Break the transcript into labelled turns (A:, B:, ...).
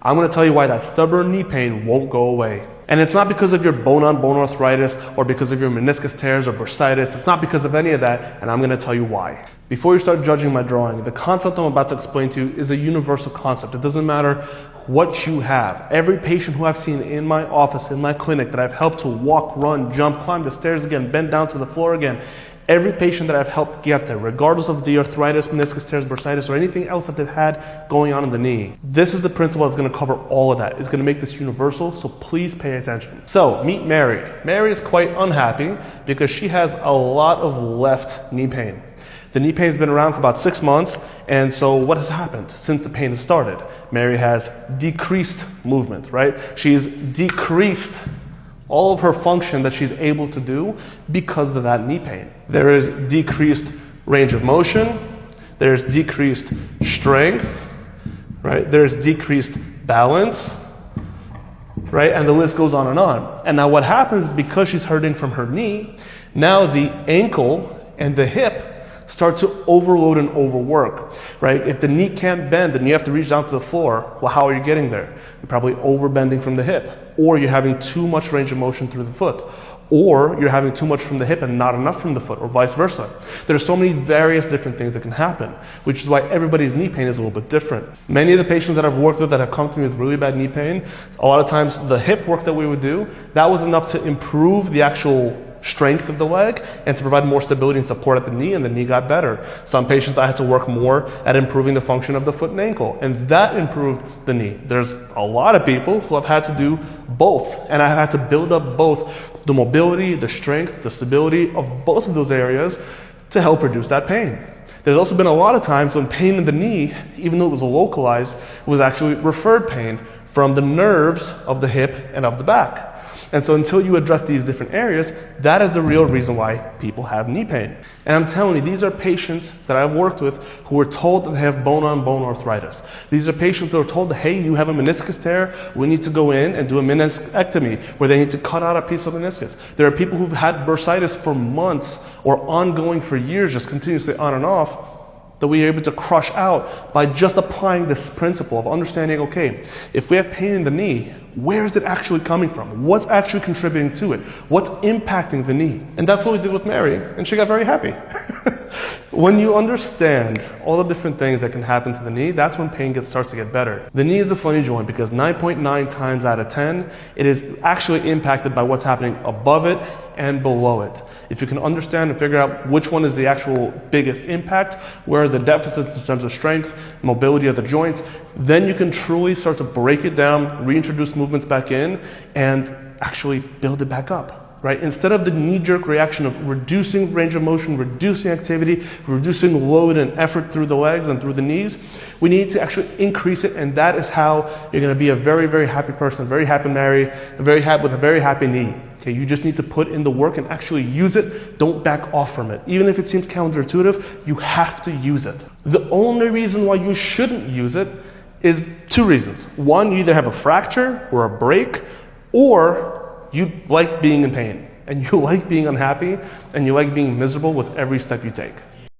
A: I'm going to tell you why that stubborn knee pain won't go away. And it's not because of your bone-on-bone arthritis or because of your meniscus tears or bursitis. It's not because of any of that, and I'm going to tell you why. Before you start judging my drawing, the concept I'm about to explain to you is a universal concept. It doesn't matter what you have. Every patient who I've seen in my office, in my clinic, that I've helped to walk, run, jump, climb the stairs again, bend down to the floor again, every patient that I've helped get there, regardless of the arthritis, meniscus tears, bursitis, or anything else that they've had going on in the knee, this is the principle that's going to cover all of that. It's going to make this universal, so please pay attention. So, meet Mary. Mary is quite unhappy because she has a lot of left knee pain. The knee pain has been around for about 6 months, and so what has happened since the pain has started? Mary has decreased movement, right? She's decreased all of her function that she's able to do because of that knee pain. There is decreased range of motion, there's decreased strength, right? There's decreased balance, right? And the list goes on and on. And now what happens is because she's hurting from her knee, now the ankle and the hip start to overload and overwork, right? If the knee can't bend and you have to reach down to the floor, well, how are you getting there? You're probably overbending from the hip, or you're having too much range of motion through the foot, or you're having too much from the hip and not enough from the foot, or vice versa. There's so many various different things that can happen, which is why everybody's knee pain is a little bit different. Many of the patients that I've worked with that have come to me with really bad knee pain, a lot of times the hip work that we would do, that was enough to improve the actual strength of the leg and to provide more stability and support at the knee, and the knee got better. Some patients I had to work more at improving the function of the foot and ankle, and that improved the knee. There's a lot of people who have had to do both, and I had to build up both the mobility, the strength, the stability of both of those areas to help reduce that pain. There's also been a lot of times when pain in the knee, even though it was localized, was actually referred pain from the nerves of the hip and of the back. And so until you address these different areas, that is the real reason why people have knee pain. And I'm telling you, these are patients that I've worked with who were told that they have bone-on-bone arthritis. These are patients that are told, hey, you have a meniscus tear, we need to go in and do a meniscectomy, where they need to cut out a piece of meniscus. There are people who've had bursitis for months or ongoing for years, just continuously on and off, that we are able to crush out by just applying this principle of understanding, okay, if we have pain in the knee, where is it actually coming from? What's actually contributing to it? What's impacting the knee? And that's what we did with Mary, and she got very happy. When you understand all the different things that can happen to the knee, that's when pain starts to get better. The knee is a funny joint because 9.9 times out of 10, it is actually impacted by what's happening above it and below it. If you can understand and figure out which one is the actual biggest impact, where are the deficits in terms of strength, mobility of the joints, then you can truly start to break it down, reintroduce movements back in, and actually build it back up. Right? Instead of the knee-jerk reaction of reducing range of motion, reducing activity, reducing load and effort through the legs and through the knees, we need to actually increase it, and that is how you're going to be a very, very happy person, a very happy Mary, with a very happy knee. Okay, you just need to put in the work and actually use it. Don't back off from it. Even if it seems counterintuitive, you have to use it. The only reason why you shouldn't use it is two reasons. One, you either have a fracture or a break, or you like being in pain, and you like being unhappy, and you like being miserable with every step you take.